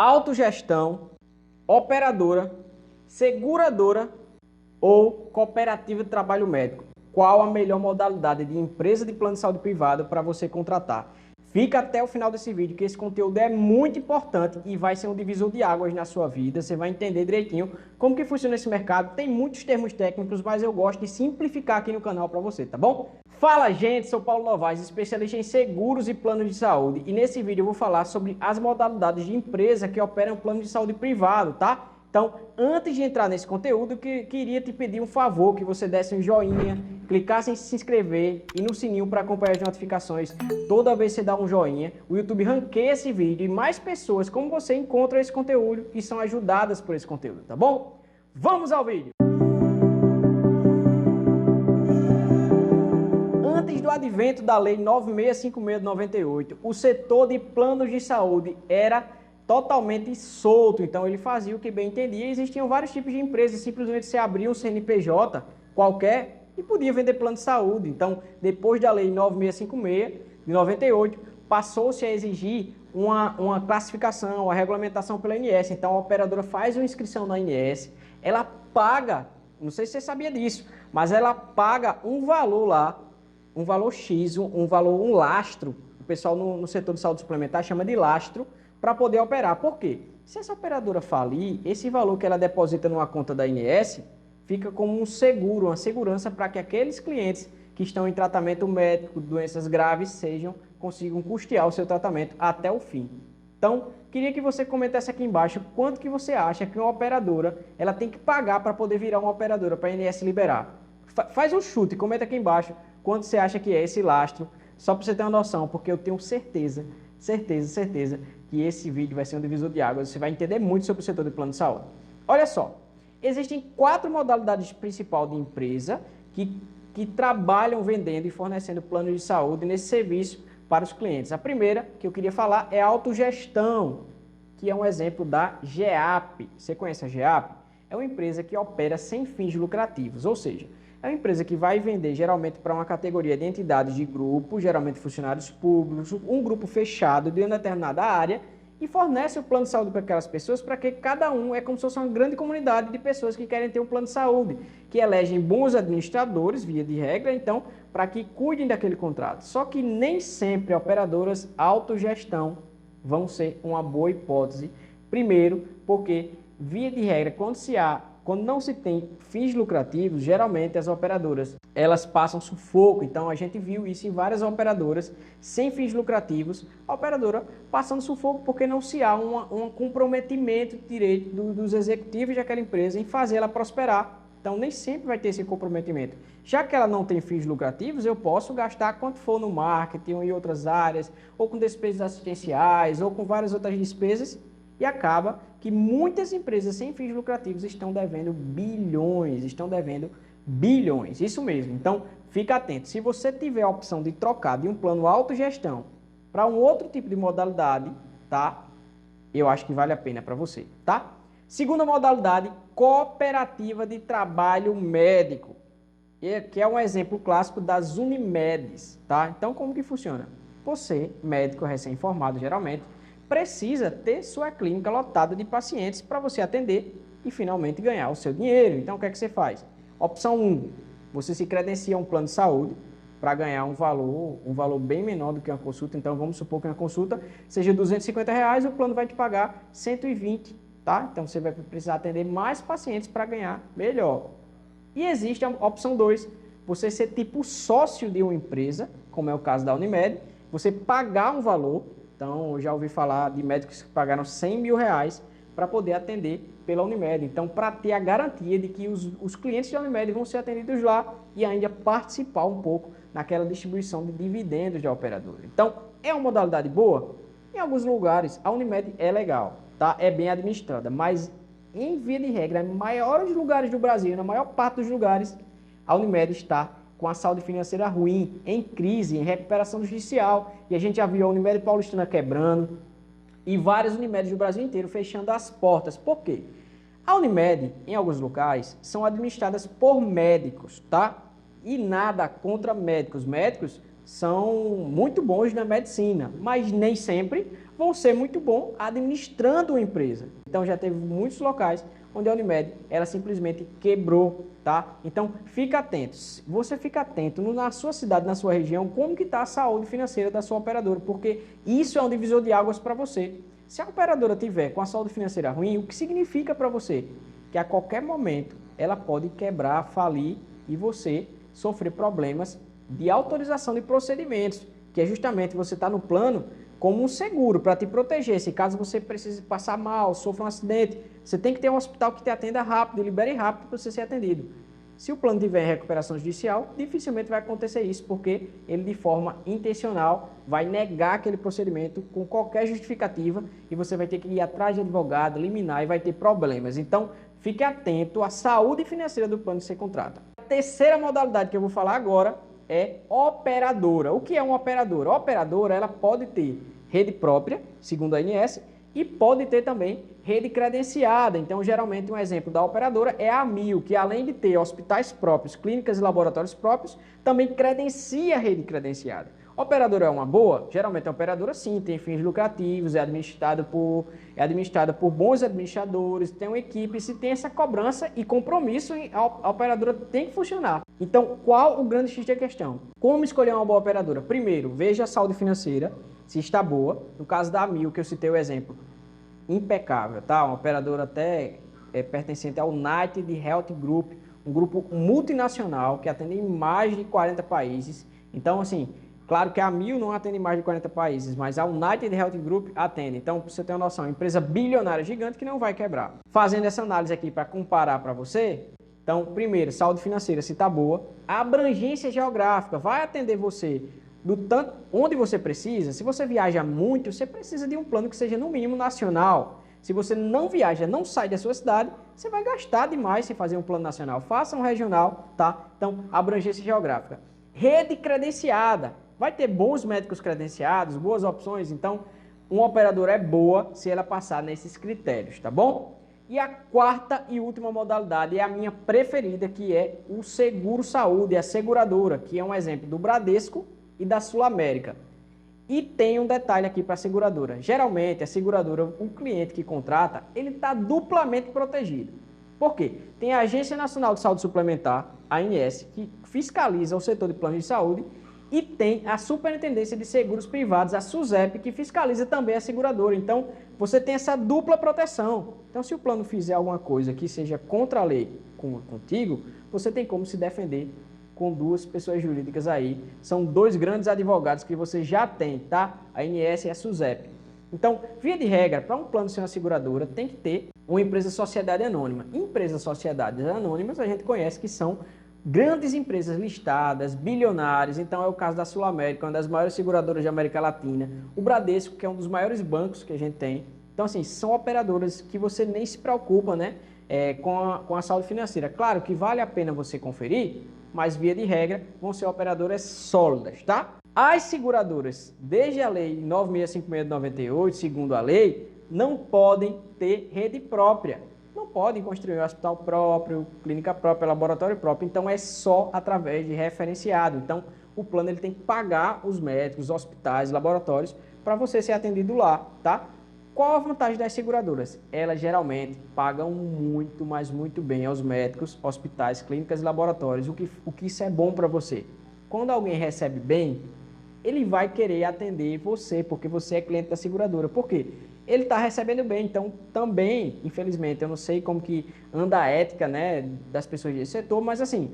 autogestão, operadora, seguradora ou cooperativa de trabalho médico. Qual a melhor modalidade de empresa de plano de saúde privado para você contratar? Fica até o final desse vídeo, que esse conteúdo é muito importante e vai ser um divisor de águas na sua vida. Você vai entender direitinho como que funciona esse mercado. Tem muitos termos técnicos, mas eu gosto de simplificar aqui no canal para você, tá bom? Fala, gente, sou Paulo Novaes, especialista em seguros e planos de saúde. E nesse vídeo eu vou falar sobre as modalidades de empresa que operam plano de saúde privado, tá? Então, antes de entrar nesse conteúdo, eu queria te pedir um favor, que você desse um joinha, clicasse em se inscrever e no sininho para acompanhar as notificações. Toda vez que você dá um joinha, o YouTube ranqueia esse vídeo e mais pessoas como você encontram esse conteúdo e são ajudadas por esse conteúdo, tá bom? Vamos ao vídeo! Antes do advento da Lei 9656 de 98, o setor de planos de saúde era totalmente solto, então ele fazia o que bem entendia. Existiam vários tipos de empresas, simplesmente você abria um CNPJ qualquer e podia vender plano de saúde. Então, depois da Lei 9656 de 98, passou-se a exigir uma classificação, uma regulamentação pela ANS. Então, a operadora faz uma inscrição na ANS, ela paga, não sei se você sabia disso, mas ela paga um valor lá, um valor X, um lastro, o pessoal no setor de saúde suplementar chama de lastro, para poder operar. Por quê? Se essa operadora falir, esse valor que ela deposita numa conta da ANS fica como um seguro, uma segurança para que aqueles clientes que estão em tratamento médico, doenças graves, consigam custear o seu tratamento até o fim. Então, queria que você comentasse aqui embaixo quanto que você acha que uma operadora ela tem que pagar para poder virar uma operadora, para a ANS liberar. Faz um chute, comenta aqui embaixo quanto você acha que é esse lastro, só para você ter uma noção, porque eu tenho certeza que esse vídeo vai ser um divisor de águas. Você vai entender muito sobre o setor de plano de saúde. Olha só, existem 4 modalidades principais de empresa que trabalham vendendo e fornecendo planos de saúde nesse serviço para os clientes. A primeira que eu queria falar é a autogestão, que é um exemplo da GEAP. Você conhece a GEAP? É uma empresa que opera sem fins lucrativos, ou seja, é uma empresa que vai vender geralmente para uma categoria de entidades de grupo, geralmente funcionários públicos, um grupo fechado de uma determinada área e fornece o plano de saúde para aquelas pessoas, para que cada um é como se fosse uma grande comunidade de pessoas que querem ter um plano de saúde, que elegem bons administradores, via de regra, então, para que cuidem daquele contrato. Só que nem sempre operadoras autogestão vão ser uma boa hipótese. Primeiro, porque, via de regra, quando não se tem fins lucrativos, geralmente as operadoras elas passam sufoco. Então a gente viu isso em várias operadoras sem fins lucrativos, a operadora passando sufoco porque não se há um comprometimento direito dos executivos daquela empresa em fazer ela prosperar. Então nem sempre vai ter esse comprometimento. Já que ela não tem fins lucrativos, eu posso gastar quanto for no marketing ou em outras áreas, ou com despesas assistenciais, ou com várias outras despesas, e acaba que muitas empresas sem fins lucrativos estão devendo bilhões, isso mesmo. Então, fica atento. Se você tiver a opção de trocar de um plano autogestão para um outro tipo de modalidade, tá? Eu acho que vale a pena para você, tá? Segunda modalidade, cooperativa de trabalho médico, que é um exemplo clássico das Unimedes, tá? Então, como que funciona? Você, médico recém-formado geralmente, precisa ter sua clínica lotada de pacientes para você atender e finalmente ganhar o seu dinheiro. Então, o que é que você faz? Opção 1, você se credencia a um plano de saúde para ganhar um valor bem menor do que uma consulta. Então, vamos supor que uma consulta seja R$250, o plano vai te pagar 120, tá? Então, você vai precisar atender mais pacientes para ganhar melhor. E existe a opção 2, você ser tipo sócio de uma empresa, como é o caso da Unimed, você pagar um valor. Então, eu já ouvi falar de médicos que pagaram R$100 mil para poder atender pela Unimed. Então, para ter a garantia de que os clientes da Unimed vão ser atendidos lá e ainda participar um pouco naquela distribuição de dividendos da operadora. Então, é uma modalidade boa? Em alguns lugares, a Unimed é legal, tá? É bem administrada, mas em via de regra, em maiores lugares do Brasil, na maior parte dos lugares, a Unimed está com a saúde financeira ruim, em crise, em recuperação judicial. E a gente já viu a Unimed Paulistana quebrando e várias Unimedes do Brasil inteiro fechando as portas. Por quê? A Unimed, em alguns locais, são administradas por médicos, tá? E nada contra médicos. Médicos são muito bons na medicina, mas nem sempre vão ser muito bons administrando uma empresa. Então já teve muitos locais onde a Unimed, ela simplesmente quebrou, tá? Então fica atento, você fica atento na sua cidade, na sua região, como que está a saúde financeira da sua operadora, porque isso é um divisor de águas para você. Se a operadora tiver com a saúde financeira ruim, o que significa para você? Que a qualquer momento ela pode quebrar, falir e você sofrer problemas de autorização de procedimentos, que é justamente você estar no plano como um seguro para te proteger. Se caso você precise passar mal, sofra um acidente, você tem que ter um hospital que te atenda rápido e libere rápido para você ser atendido. Se o plano tiver recuperação judicial, dificilmente vai acontecer isso, porque ele de forma intencional vai negar aquele procedimento com qualquer justificativa e você vai ter que ir atrás de advogado, liminar e vai ter problemas. Então, fique atento à saúde financeira do plano que você contrata. A terceira modalidade que eu vou falar agora é operadora. O que é uma operadora? A operadora, ela pode ter rede própria, segundo a ANS, e pode ter também rede credenciada. Então, geralmente, um exemplo da operadora é a Amil, que além de ter hospitais próprios, clínicas e laboratórios próprios, também credencia a rede credenciada. A operadora é uma boa? Geralmente a operadora sim, tem fins lucrativos, é administrada por bons administradores, tem uma equipe, se tem essa cobrança e compromisso, a operadora tem que funcionar. Então, qual o grande X da questão? Como escolher uma boa operadora? Primeiro, veja a saúde financeira, se está boa. No caso da Amil, que eu citei o exemplo, impecável, tá? Uma operadora até pertencente ao United Health Group, um grupo multinacional que atende em mais de 40 países. Então, assim, claro que a Amil não atende em mais de 40 países, mas a United Health Group atende. Então, para você ter uma noção, é uma empresa bilionária gigante que não vai quebrar. Fazendo essa análise aqui para comparar para você, então, primeiro, saúde financeira, se está boa. A abrangência geográfica vai atender você do tanto onde você precisa. Se você viaja muito, você precisa de um plano que seja no mínimo nacional. Se você não viaja, não sai da sua cidade, você vai gastar demais se fazer um plano nacional. Faça um regional, tá? Então, abrangência geográfica. Rede credenciada. Vai ter bons médicos credenciados, boas opções. Então, uma operadora é boa se ela passar nesses critérios, tá bom? E a quarta e última modalidade é a minha preferida, que é o seguro saúde, a seguradora, que é um exemplo do Bradesco e da Sul América. E tem um detalhe aqui para a seguradora. Geralmente, a seguradora, o cliente que contrata, ele está duplamente protegido. Por quê? Tem a Agência Nacional de Saúde Suplementar, a ANS, que fiscaliza o setor de planos de saúde, e tem a Superintendência de Seguros Privados, a SUSEP, que fiscaliza também a seguradora. Então, você tem essa dupla proteção. Então, se o plano fizer alguma coisa que seja contra a lei contigo, você tem como se defender com duas pessoas jurídicas aí. São dois grandes advogados que você já tem, tá? A ANS e a SUSEP. Então, via de regra, para um plano ser uma seguradora, tem que ter uma empresa sociedade anônima. Empresas sociedades anônimas, a gente conhece que são grandes empresas listadas, bilionárias. Então, é o caso da Sul América, uma das maiores seguradoras da América Latina. O Bradesco, que é um dos maiores bancos que a gente tem. Então, assim, são operadoras que você nem se preocupa, né? Com a saúde financeira. Claro que vale a pena você conferir, mas via de regra vão ser operadoras sólidas, tá? As seguradoras, desde a lei 9656 de 98, segundo a lei, não podem ter rede própria. Não podem construir um hospital próprio, clínica própria, laboratório próprio. Então, é só através de referenciado. Então, o plano ele tem que pagar os médicos, hospitais, laboratórios para você ser atendido lá, tá? Qual a vantagem das seguradoras? Elas geralmente pagam muito, mas muito bem aos médicos, hospitais, clínicas e laboratórios. O que isso é bom para você? Quando alguém recebe bem, ele vai querer atender você, porque você é cliente da seguradora. Por quê? Ele está recebendo bem. Então, também, infelizmente, eu não sei como que anda a ética, né, das pessoas desse setor, mas assim,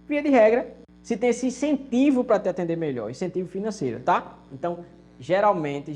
via de regra, se tem esse incentivo para te atender melhor, incentivo financeiro, tá? Então, geralmente,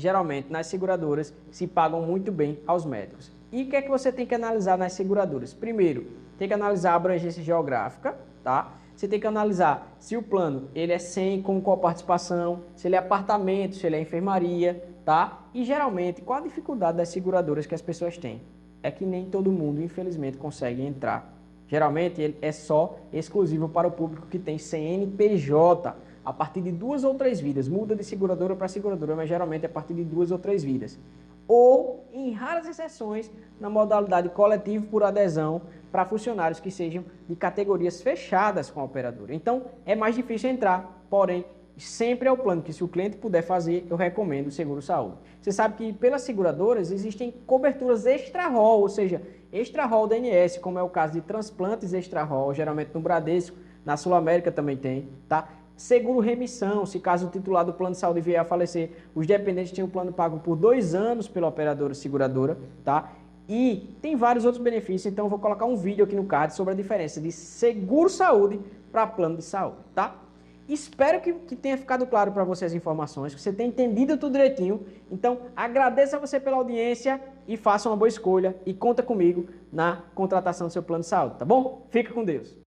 nas seguradoras se pagam muito bem aos médicos. E o que é que você tem que analisar nas seguradoras? Primeiro, tem que analisar a abrangência geográfica, tá? Você tem que analisar se o plano ele é sem, com qual participação, se ele é apartamento, se ele é enfermaria, tá? E geralmente, qual a dificuldade das seguradoras que as pessoas têm? É que nem todo mundo, infelizmente, consegue entrar. Geralmente, ele é só exclusivo para o público que tem CNPJ. A partir de 2 ou 3 vidas. Muda de seguradora para seguradora, mas geralmente é a partir de 2 ou 3 vidas. Ou, em raras exceções, na modalidade coletivo por adesão para funcionários que sejam de categorias fechadas com a operadora. Então, é mais difícil entrar, porém, sempre é o plano que, se o cliente puder fazer, eu recomendo o seguro saúde. Você sabe que pelas seguradoras existem coberturas extra-rol, ou seja, extra-rol da ANS, como é o caso de transplantes extra-rol, geralmente no Bradesco, na Sul América também tem, tá? Seguro remissão, se caso o titular do plano de saúde vier a falecer, os dependentes têm um plano pago por 2 anos pela operadora seguradora, tá? E tem vários outros benefícios, então eu vou colocar um vídeo aqui no card sobre a diferença de seguro saúde para plano de saúde, tá? Espero que tenha ficado claro para você as informações, que você tenha entendido tudo direitinho. Então, agradeço a você pela audiência e faça uma boa escolha e conta comigo na contratação do seu plano de saúde, tá bom? Fica com Deus.